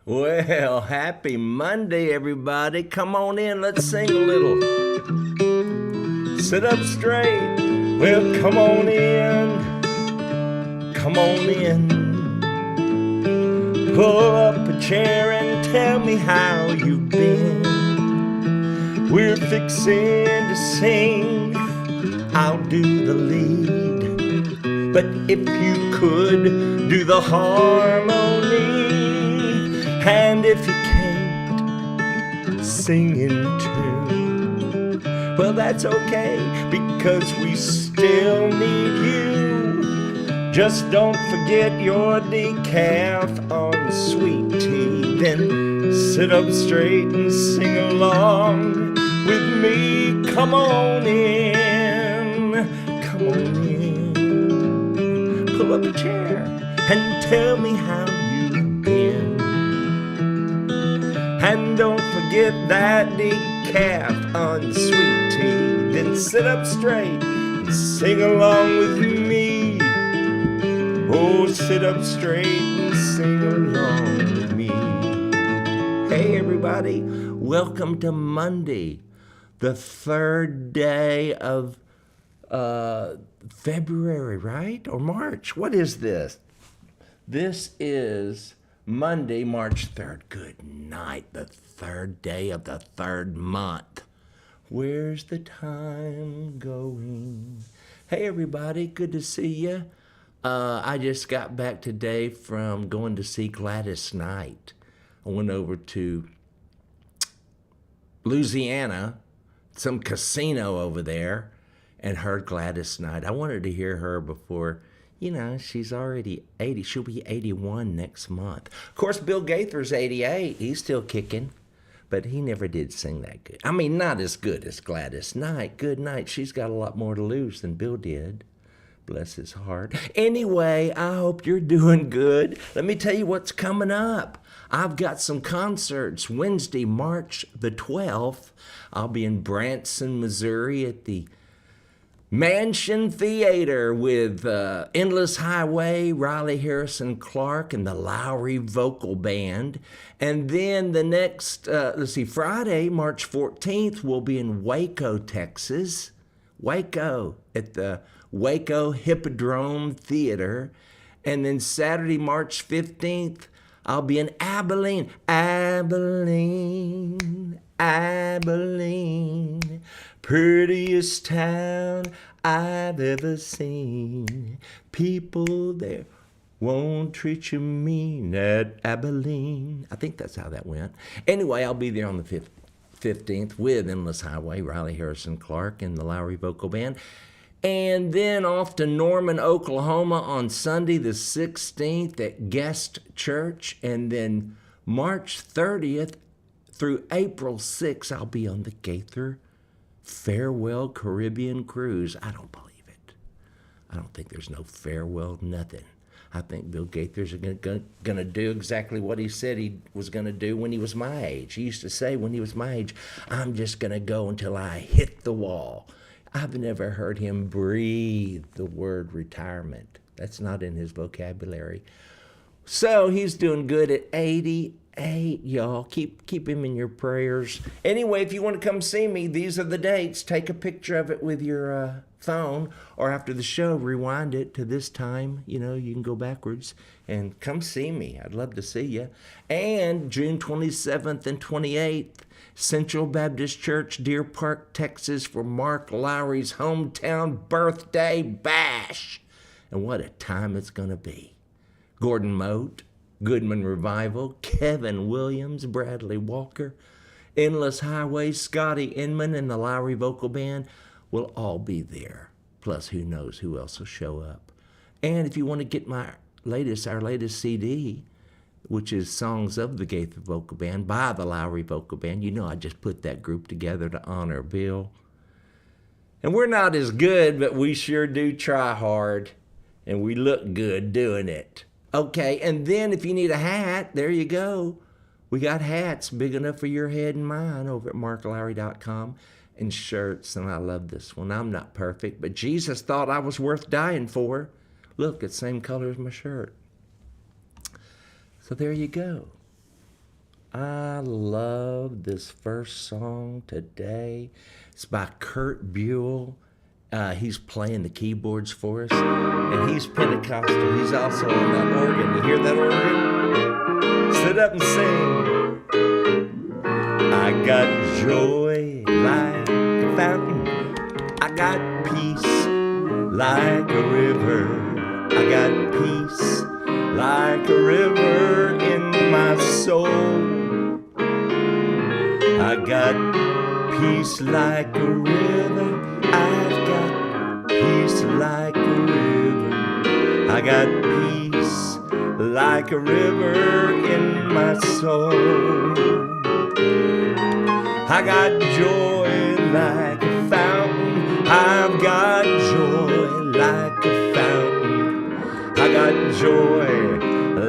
Well, happy Monday, everybody. Come on in, let's sing a little. Sit up straight. Well, come on in. Come on in. Pull up a chair and tell me how you've been. We're fixing to sing. I'll do the lead. But if you could do the harmony, and if you can't sing in tune, well, that's okay, because we still need you. Just don't forget your decaf on sweet tea. Then sit up straight and sing along with me. Come on in, come on in. Pull up a chair and tell me how you've been. And don't forget that decaf on sweet tea. Then sit up straight and sing along with me. Oh, sit up straight and sing along with me. Hey, everybody. Welcome to Monday, the third day of February, right? Or March. What is this? This is Monday, March 3rd. Good night, the third day of the third month. Where's the time going? Hey, everybody, good to see you. I just got back today from going to see Gladys Knight. I went over to Louisiana, some casino over there, and heard Gladys Knight. I wanted to hear her before. You know, she's already 80. She'll be 81 next month. Of course, Bill Gaither's 88. He's still kicking, but he never did sing that good. I mean, not as good as Gladys Knight. Good night. She's got a lot more to lose than Bill did. Bless his heart. Anyway, I hope you're doing good. Let me tell you what's coming up. I've got some concerts. Wednesday, March the 12th, I'll be in Branson, Missouri at the Mansion Theater with Endless Highway, Riley Harrison Clark, and the Lowry Vocal Band. And then the next, Friday, March 14th, we'll be in Waco, Texas. Waco, at the Waco Hippodrome Theater. And then Saturday, March 15th, I'll be in Abilene. Abilene, prettiest town I've ever seen. People there won't treat you mean at Abilene. I think that's how that went. Anyway, I'll be there on the 15th with Endless Highway, Riley Harrison Clark, and the Lowry Vocal Band. And then off to Norman, Oklahoma on Sunday the 16th at Guest Church. And then March 30th through April 6th, I'll be on the Gaither Farewell Caribbean Cruise. I don't believe it. I don't think there's no farewell, nothing. I think Bill Gaither's going to do exactly what he said he was going to do when he was my age. He used to say when he was my age, I'm just going to go until I hit the wall. I've never heard him breathe the word retirement. That's not in his vocabulary. So he's doing good at 88, y'all. Keep him in your prayers. Anyway, if you want to come see me, these are the dates. Take a picture of it with your phone, or after the show, rewind it to this time. You know, you can go backwards and come see me. I'd love to see you. And June 27th and 28th, Central Baptist Church, Deer Park, Texas, for Mark Lowry's hometown birthday bash. And what a time it's going to be. Gordon Mote, Goodman Revival, Kevin Williams, Bradley Walker, Endless Highway, Scotty Inman, and the Lowry Vocal Band will all be there. Plus, who knows who else will show up. And if you want to get our latest CD, which is Songs of the Gaither Vocal Band by the Lowry Vocal Band. You know, I just put that group together to honor Bill. And we're not as good, but we sure do try hard. And we look good doing it. Okay, and then if you need a hat, there you go. We got hats big enough for your head and mine over at marklowry.com. And shirts, and I love this one. I'm not perfect, but Jesus thought I was worth dying for. Look, it's the same color as my shirt. So there you go. I love this first song today. It's by Kurt Buell. He's playing the keyboards for us, and he's Pentecostal. He's also on that organ. You hear that organ? Sit up and sing. I got joy like a fountain. I got peace like a river. I got peace like a river in my soul. I got peace like a river. I've got peace like a river. I got peace like a river in my soul. I got joy like a fountain. I've got joy like a fountain. I got joy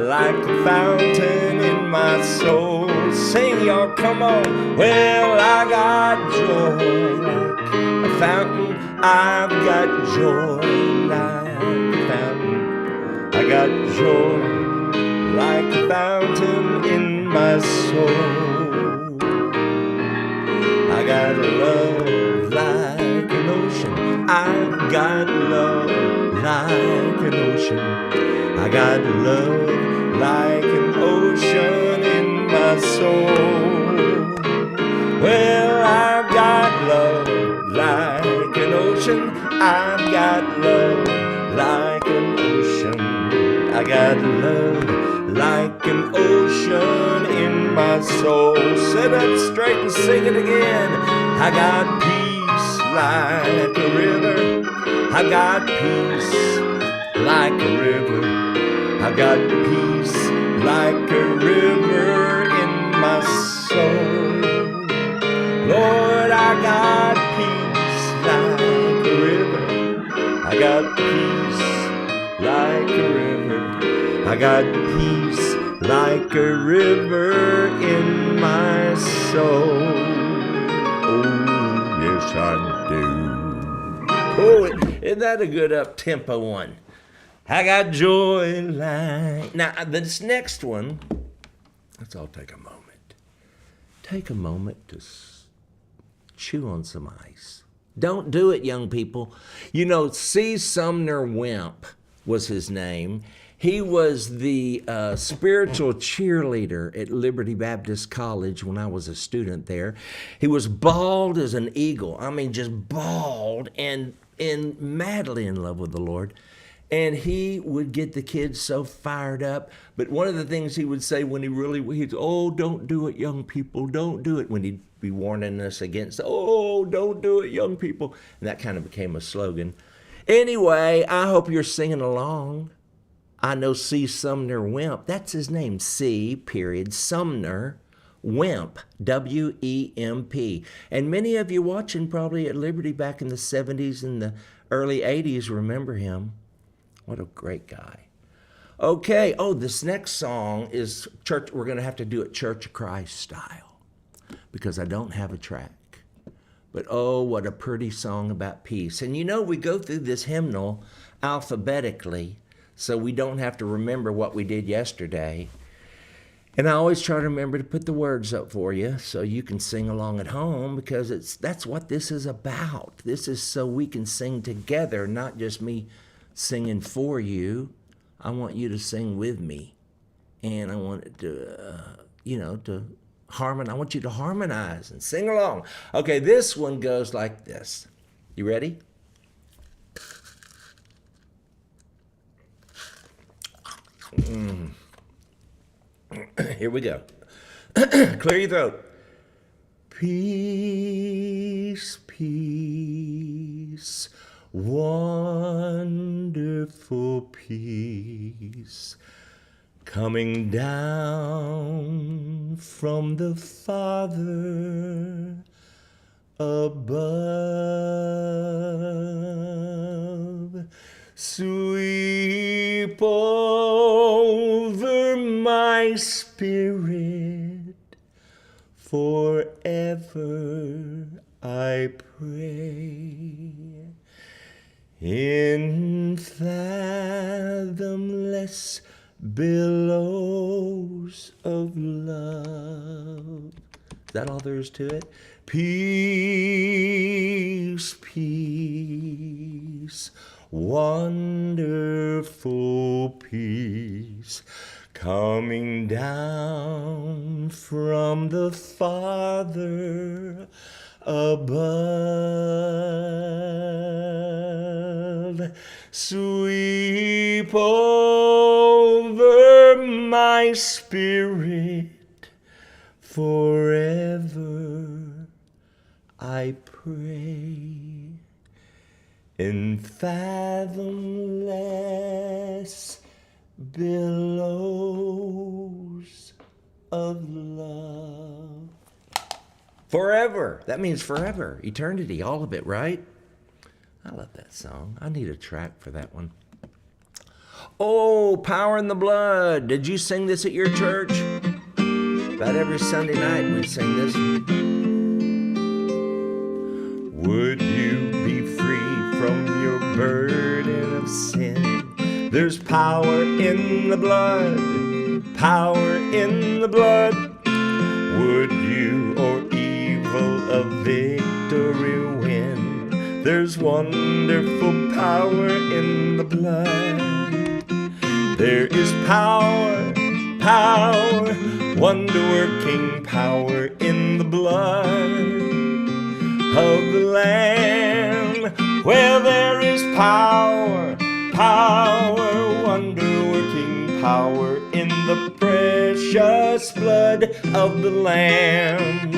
like a fountain in my soul. Sing, y'all, come on. Well, I got joy like a fountain. I've got joy like a fountain. I got joy like a fountain in my soul. I got love like an ocean. I've got love like an ocean. I got love like an ocean in my soul. Well, I've got love like an ocean. I've got love like an ocean. I got love like an ocean in my soul. Sit up straight and sing it again. I got peace like a river. I got peace like a river. I got peace like a river in my soul. Lord, I got peace like a river. I got peace like a river. I got peace like a river in my soul. Oh, yes, I do. Oh, isn't that a good up-tempo one? I got joy like... Now, this next one, let's all take a moment. Take a moment to chew on some ice. Don't do it, young people. You know, C. Sumner Wimp was his name. He was the spiritual cheerleader at Liberty Baptist College when I was a student there. He was bald as an eagle. I mean, just bald and madly in love with the Lord. And he would get the kids so fired up. But one of the things he would say when he'd, oh, don't do it, young people, don't do it. When he'd be warning us against, oh, don't do it, young people. And that kind of became a slogan. Anyway, I hope you're singing along. I know C. Sumner Wimp. That's his name, C. Sumner Wimp, W-E-M-P. And many of you watching probably at Liberty back in the 70s and the early 80s remember him. What a great guy. Okay, this next song is church. We're going to have to do it Church of Christ style because I don't have a track. But oh, what a pretty song about peace. And you know, we go through this hymnal alphabetically, so we don't have to remember what we did yesterday. And I always try to remember to put the words up for you so you can sing along at home because that's what this is about. This is so we can sing together, not just me singing for you. I want you to sing with me. And I want it to, to harmonize. I want you to harmonize and sing along. Okay, this one goes like this. You ready? Here we go. Clear your throat. Peace, peace, wonderful peace, coming down from the Father above. Sweep over my spirit, forever I pray. In fathomless billows of love. Is that all there is to it? Peace, peace, wonderful peace, coming down from the Father above. Sweep over my spirit forever, I pray, in fathomless billows of love. Forever. That means forever. Eternity. All of it, right? I love that song. I need a track for that one. Oh, Power in the Blood. Did you sing this at your church? About every Sunday night we sing this. Would you be free from your burden of sin? There's power in the blood. Power in the blood. Would you or evil a victory win? There's wonderful power in the blood. There is power, power, wonder-working power in the blood of the Lamb. Well, there is power, power, wonder-working power in the precious blood of the Lamb.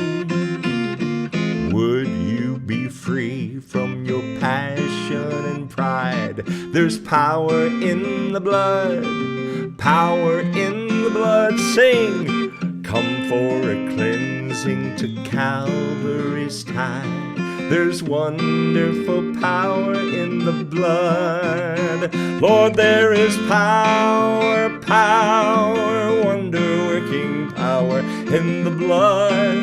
Would you be free from your passion and pride? There's power in the blood, power in the blood. Sing, come for a cleansing to Calvary's tide. There's wonderful power in the blood. Lord, there is power, power, wonder-working power in the blood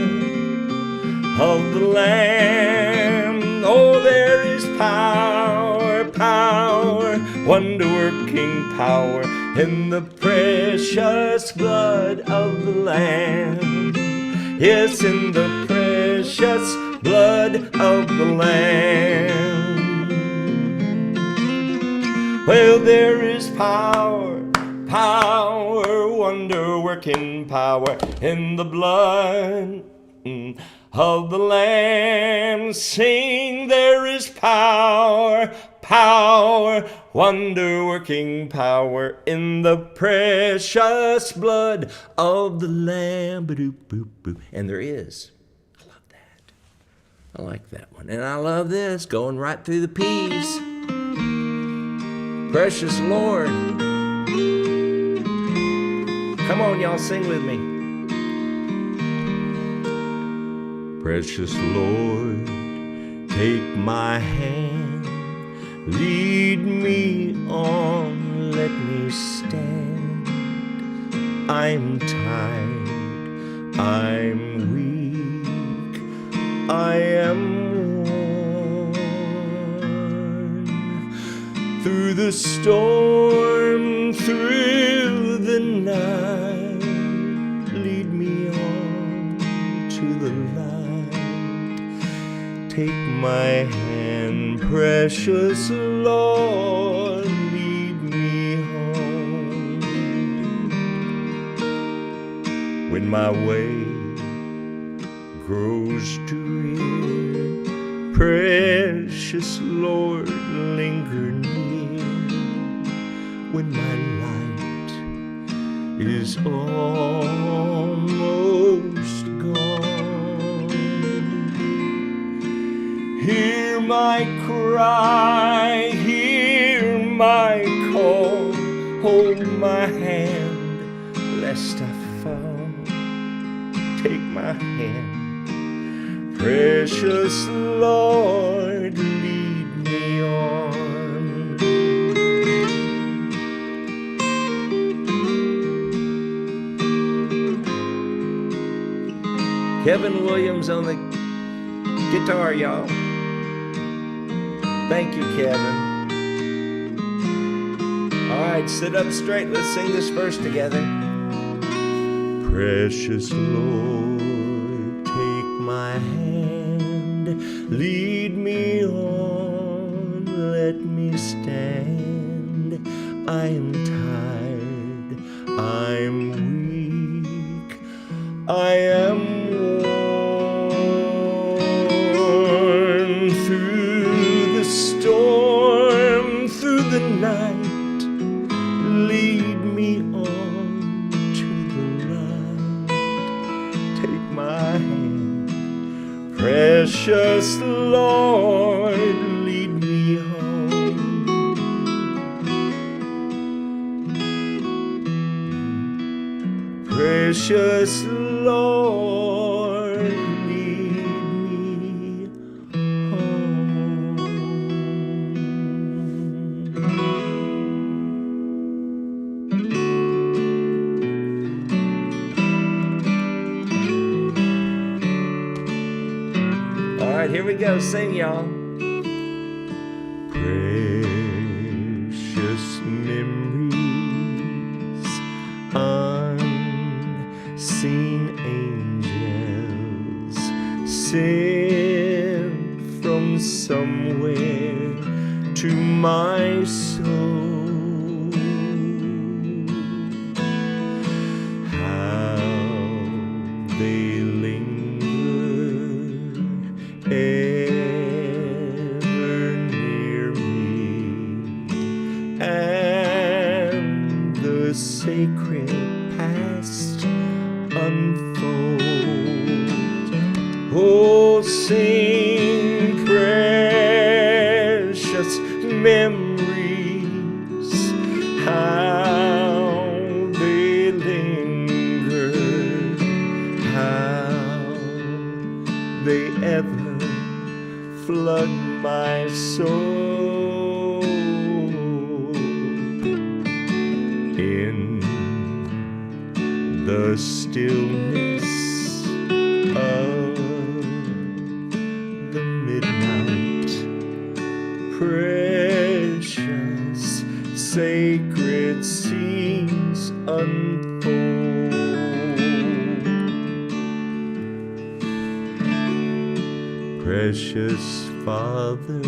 of the Lamb. Oh, there is power, power, wonder-working power in the precious blood of the Lamb. Yes, in the precious blood of the Lamb. Well, there is power, power, wonder-working power in the blood of the Lamb. Sing, there is power, power, wonder-working power in the precious blood of the Lamb. Ba-doop-boop-boop. And there is. I love that. I like that one. And I love this, going right through the P's. Precious Lord. Come on, y'all, sing with me. Precious Lord, take my hand, lead me on, let me stand. I'm tired, I'm weak, I am worn. Through the storm, through the night, lead me on to the light. Take my hand, precious Lord, lead me home. When my way grows drear, precious Lord, linger near. When my light is almost gone, hear my cry, hear my call, hold my hand, lest I fall. Take my hand, precious Lord, lead me on. Kevin Williams on the guitar, y'all. Thank you, Kevin. right, sit up straight. Let's sing this verse together. Precious Lord, take my hand, lead me on, let me stand. I am tired, I am weak, I am worn. Through the storm, through the night, lead me on to the light. Take my hand, precious Lord, lead me home. Precious Lord, lead me home. All right, here we go. Sing, y'all. Precious memories, unseen angels sent from somewhere to my soul. How they linger ever near me, and the sacred past unfold. Oh, sing precious memories, how they linger, how they ever flood my soul. In the stillness of the midnight, precious sacred scenes unfold. Precious Father,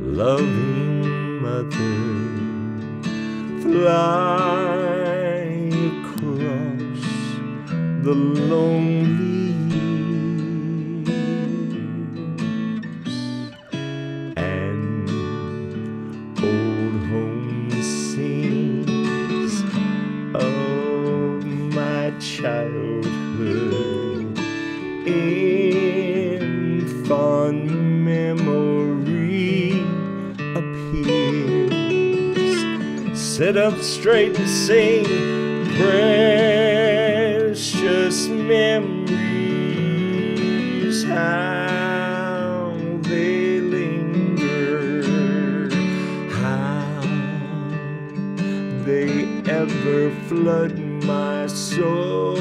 loving Mother, fly across the lonely years, and old home scenes of my childhood in fond memory appears. Sit up straight and sing, precious memories, how they linger, how they ever flood my soul.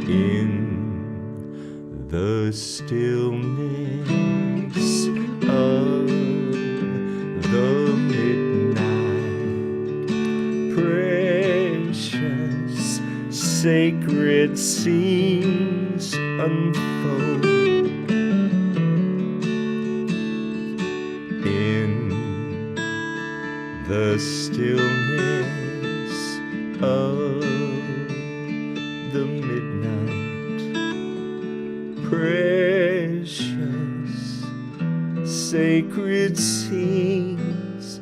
In the stillness of the midnight, precious sacred scenes unfold. In the stillness of the midnight, precious sacred scenes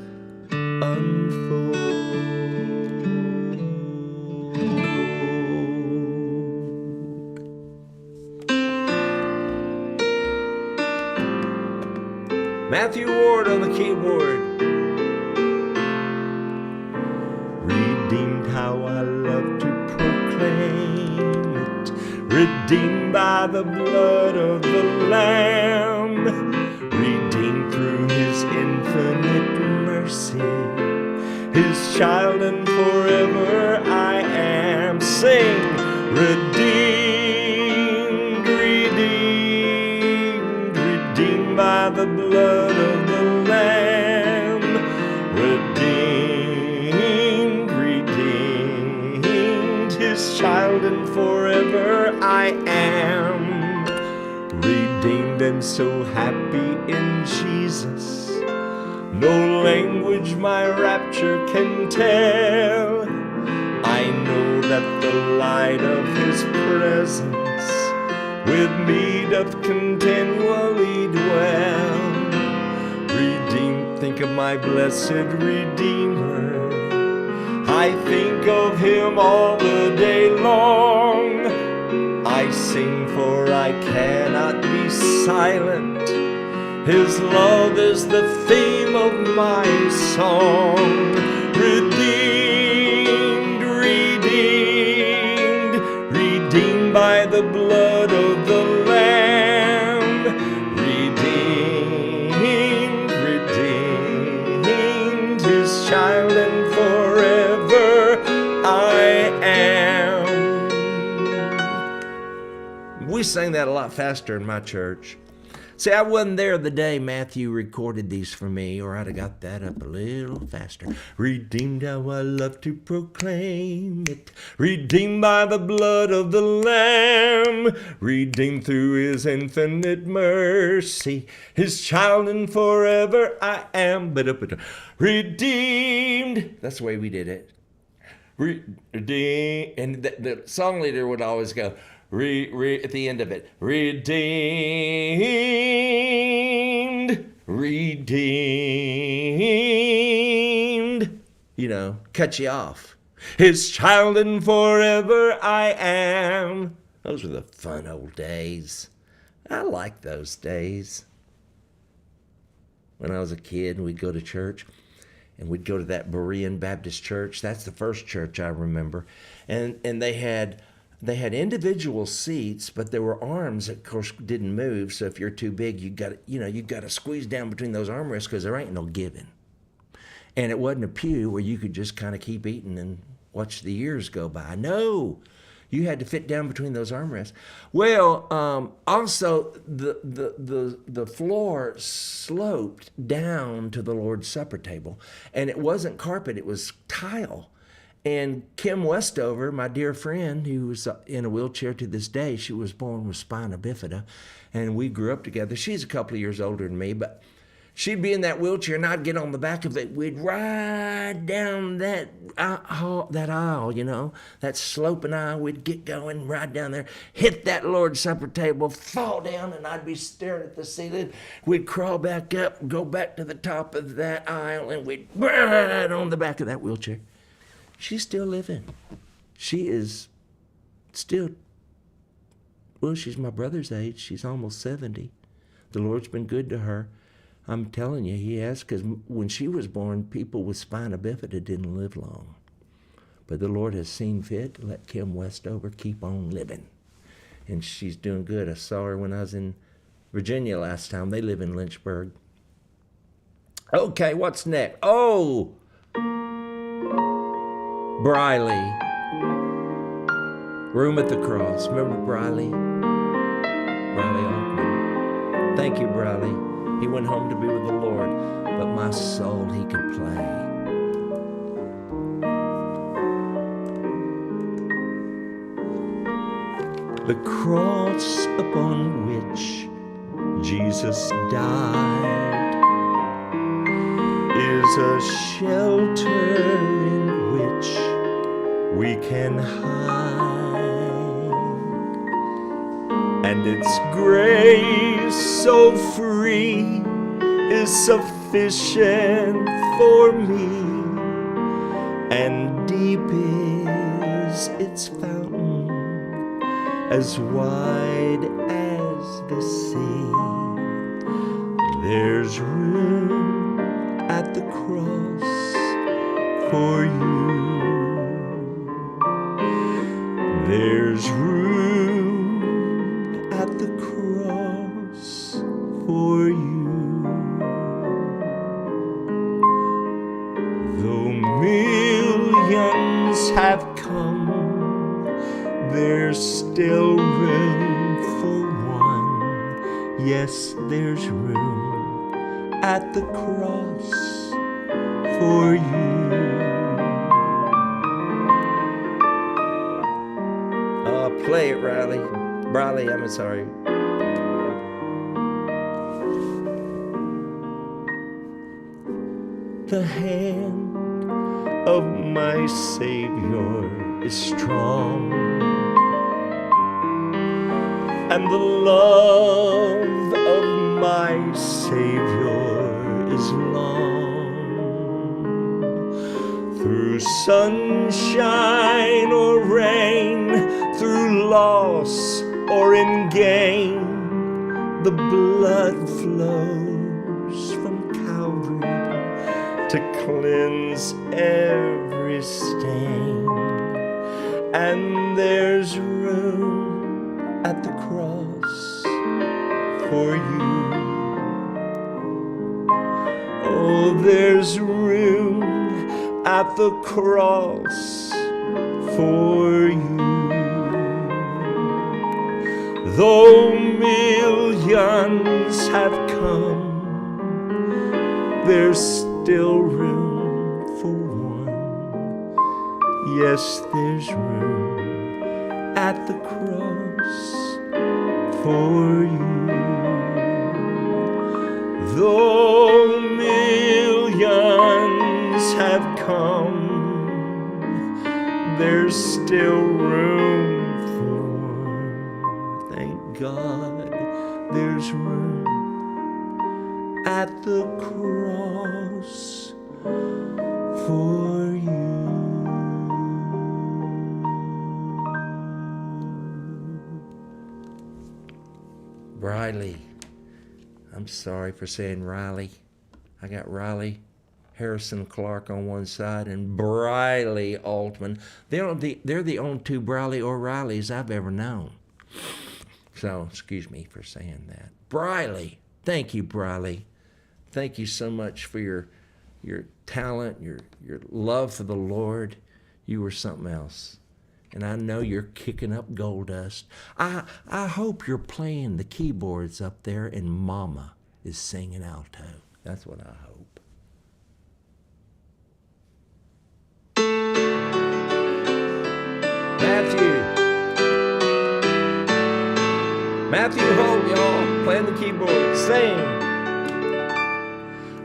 unfold. Matthew Ward on the keyboard. Redeemed, how I love to proclaim it. Redeemed by the blood of the Lamb. Redeemed through His infinite mercy. His child and forever I am. Sing, redeemed, redeemed, so happy in Jesus. No language my rapture can tell. I know that the light of His presence with me doth continually dwell. Redeemed, think of my blessed Redeemer. I think of Him all the day long. I sing, for I cannot be silent. His love is the theme of my song. Redeemed, redeemed, redeemed by the blood of the Lamb. Redeemed, redeemed, His child, and forever I am. We sang that a lot faster in my church. See, I wasn't there the day Matthew recorded these for me, or I'd have got that up a little faster. Redeemed, how I love to proclaim it. Redeemed by the blood of the Lamb. Redeemed through His infinite mercy. His child, and forever I am. Redeemed. That's the way we did it. Redeemed. And the song leader would always go, at the end of it, redeemed, redeemed, cut you off. His child, and forever I am. Those were the fun old days. I like those days. When I was a kid, we'd go to church, and we'd go to that Berean Baptist church. That's the first church I remember. And they had individual seats, but there were arms that, of course, didn't move. So if you're too big, you got to squeeze down between those armrests, because there ain't no giving. And it wasn't a pew where you could just kind of keep eating and watch the years go by. No, you had to fit down between those armrests. Well, also the floor sloped down to the Lord's Supper table, and it wasn't carpet; it was tile. And Kim Westover, my dear friend, who was in a wheelchair to this day, she was born with spina bifida, and we grew up together. She's a couple of years older than me, but she'd be in that wheelchair, and I'd get on the back of it. We'd ride down that aisle, that sloping aisle. We'd get going, ride down there, hit that Lord's Supper table, fall down, and I'd be staring at the ceiling. We'd crawl back up, go back to the top of that aisle, and we'd ride on the back of that wheelchair. She's still living. She is still, she's my brother's age. She's almost 70. The Lord's been good to her. I'm telling you, He has, because when she was born, people with spina bifida didn't live long. But the Lord has seen fit to let Kim Westover keep on living. And she's doing good. I saw her when I was in Virginia last time. They live in Lynchburg. Okay, what's next? Oh! Briley. Room at the Cross. Remember Briley? Briley Altman. Thank you, Briley. He went home to be with the Lord, but my soul he could play. The cross upon which Jesus died is a shelter in which we can hide, and its grace so free is sufficient for me, and deep is its fountain, as wide as the sea. There's room at the cross for you. There's room at the cross for you. Though millions have come, there's still room for one. Yes, there's room at the cross for you. Play it, Riley. I'm sorry. The hand of my Savior is strong, and the love of my Savior is long. Through sunshine or rain, through loss or in gain, the blood flows from Calvary to cleanse every stain. And there's room at the cross for you. Oh, there's room at the cross for you. Though millions have come, there's still room for one. Yes, there's room at the cross for you. Though millions have come, there's still room for one. Thank God there's room at the cross for you. Briley. I'm sorry for saying Riley. I got Riley Harrison Clark on one side and Briley Altman. They're the only two Briley O'Reillys I've ever known. So, excuse me for saying that. Briley. Thank you, Briley. Thank you so much for your talent, your love for the Lord. You were something else. And I know you're kicking up gold dust. I hope you're playing the keyboards up there and Mama is singing alto. That's what I hope. Matthew Holt, y'all, playing the keyboard. Sing.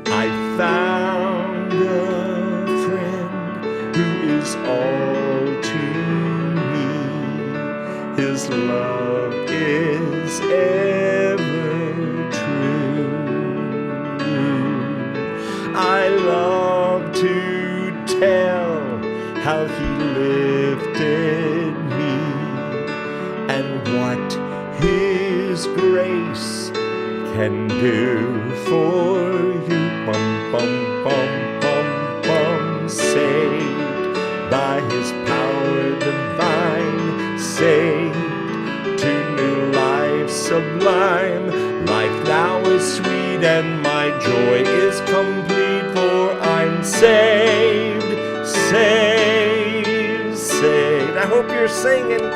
I found a friend who is all to me. His love is ever true. I love to tell how he lifted me and what his grace can do for you. Bum, bum, bum, bum, bum. Saved by his power divine, saved to new life sublime. Life now is sweet and my joy is complete, for I'm saved, saved, saved. I hope you're singing.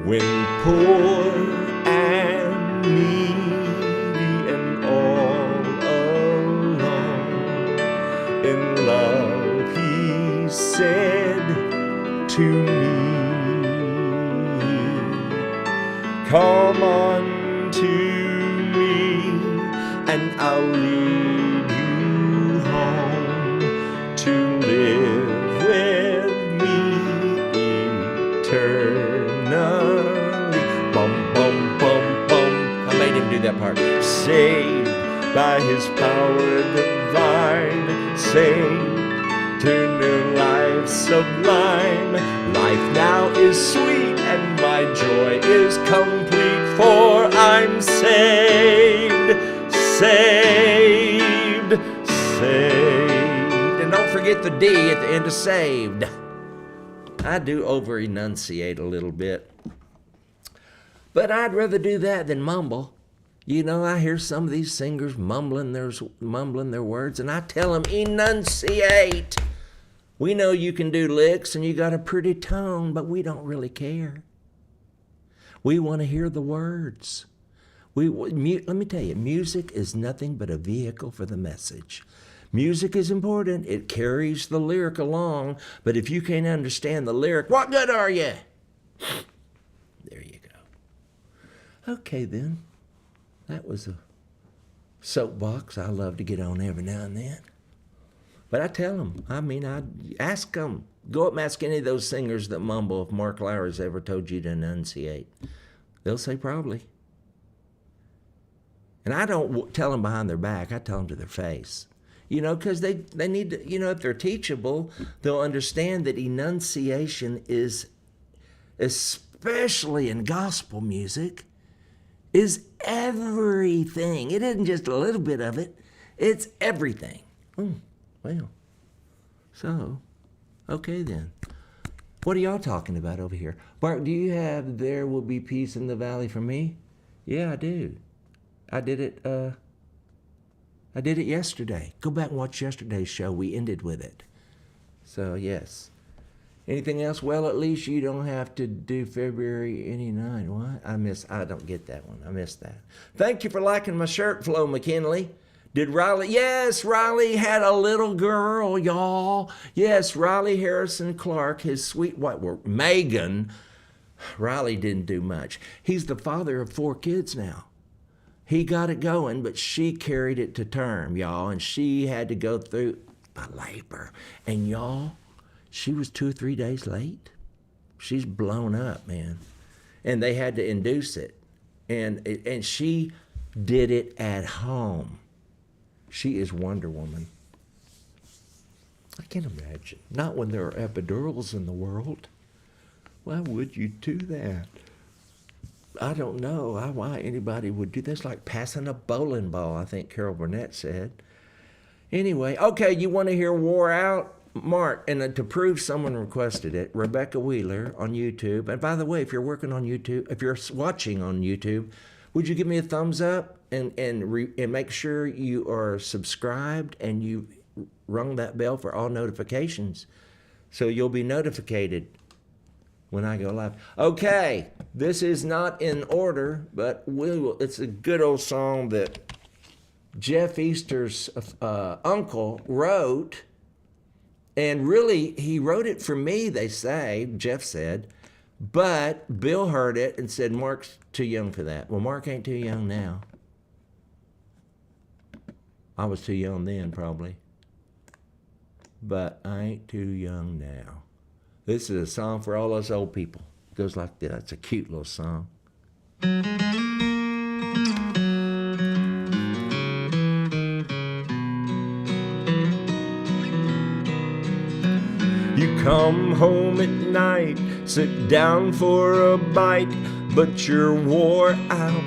When poor and needy and all alone, in love he said to me, come on to me and I'll lead you home to live with me eternally. Bum, bum, bum, bum. I made him do that part. Saved by his power divine, saved to new life sublime. Life now is sweet and my joy is complete, for I'm saved, saved, saved. And don't forget the D at the end of saved. I do over enunciate a little bit, but I'd rather do that than mumble. You know, I hear some of these singers mumbling their words, and I tell them, enunciate. We know you can do licks and you got a pretty tone, but we don't really care. We want to hear the words. Let me tell you, music is nothing but a vehicle for the message. Music is important. It carries the lyric along, but if you can't understand the lyric, what good are you? There you go. Okay, then. That was a soapbox I love to get on every now and then. But I tell them, I ask them. Go up and ask any of those singers that mumble if Mark Lowry's ever told you to enunciate. They'll say probably. And I don't tell them behind their back. I tell them to their face. Because they need to, if they're teachable, they'll understand that enunciation is, especially in gospel music, is everything. It isn't just a little bit of it. It's everything. Well, so, okay then. What are y'all talking about over here? Mark, do you have There Will Be Peace in the Valley for me? Yeah, I do. I did it yesterday. Go back and watch yesterday's show. We ended with it. So, yes. Anything else? Well, at least you don't have to do February 89. What? I don't get that one. I missed that. Thank you for liking my shirt, Flo McKinley. Did Riley? Yes, Riley had a little girl, y'all. Yes, Riley Harrison Clark, his sweet white word, Megan. Riley didn't do much. He's the father of 4 kids now. He got it going, but she carried it to term, y'all, and she had to go through a labor. And y'all, she was 2 or 3 days late. She's blown up, man. And they had to induce it. And she did it at home. She is Wonder Woman. I can't imagine. Not when there are epidurals in the world. Why would you do that? I don't know why anybody would do this. Like passing a bowling ball, I think Carol Burnett said. Anyway, okay, you want to hear Wore Out? Mark, and to prove someone requested it, Rebecca Wheeler on YouTube. And by the way, if you're working on YouTube, if you're watching on YouTube, would you give me a thumbs up and make sure you are subscribed and you rung that bell for all notifications so you'll be notified when I go live. Okay, this is not in order, but it's a good old song that Jeff Easter's uncle wrote. And really, he wrote it for me, they say, Jeff said. But Bill heard it and said, Mark's too young for that. Well, Mark ain't too young now. I was too young then, probably. But I ain't too young now. This is a song for all us old people. It goes like that. It's a cute little song. You come home at night, sit down for a bite, but you're wore out.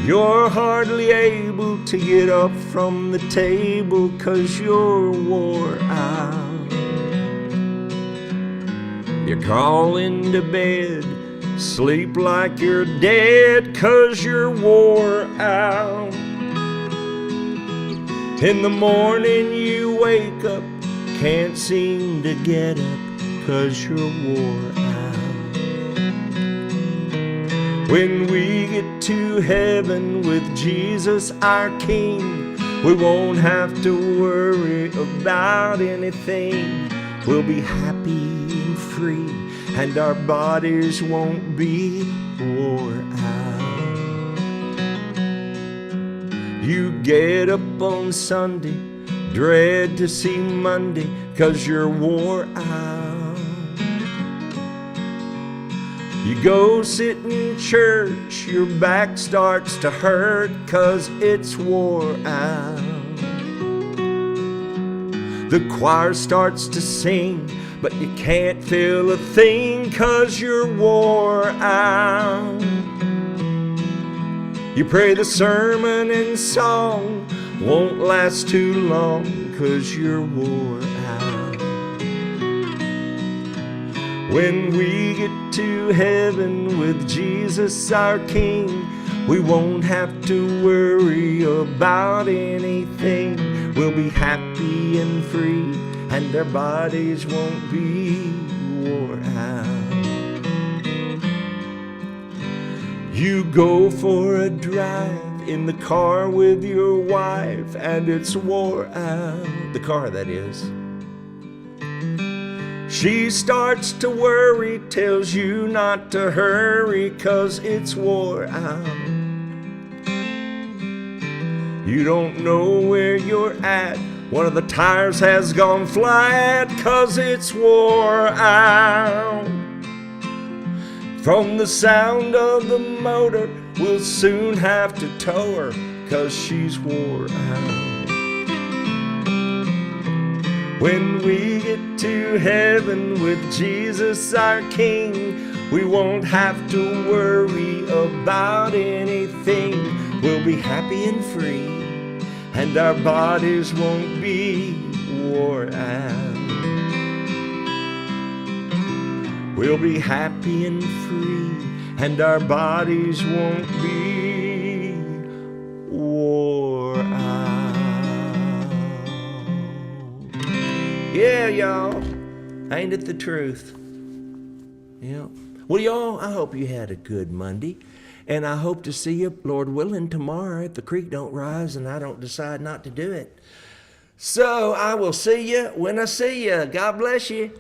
You're hardly able to get up from the table 'cause you're wore out. You crawl into bed, sleep like you're dead 'cause you're wore out. In the morning you wake up, can't seem to get up 'cause you're wore out. When we get to heaven with Jesus our King, we won't have to worry about anything. We'll be happy and free, and our bodies won't be wore out. You get up on Sunday, dread to see Monday, 'cause you're wore out. You go sit in church, your back starts to hurt 'cause it's wore out. The choir starts to sing, but you can't feel a thing 'cause you're wore out. You pray the sermon and song won't last too long 'cause you're wore out. When we get to heaven with Jesus our King, we won't have to worry about anything. We'll be happy and free, and our bodies won't be wore out. You go for a drive in the car with your wife, and it's wore out. The car, that is. She starts to worry, tells you not to hurry 'cause it's wore out. You don't know where you're at. One of the tires has gone flat 'cause it's wore out. From the sound of the motor, we'll soon have to tow her 'cause she's wore out. When we get to heaven with Jesus our King, we won't have to worry about anything. We'll be happy and free, and our bodies won't be wore out. We'll be happy and free, and our bodies won't be wore out. Yeah, y'all. Ain't it the truth? Yeah. Well, y'all, I hope you had a good Monday. And I hope to see you, Lord willing, tomorrow if the creek don't rise and I don't decide not to do it. So I will see you when I see you. God bless you.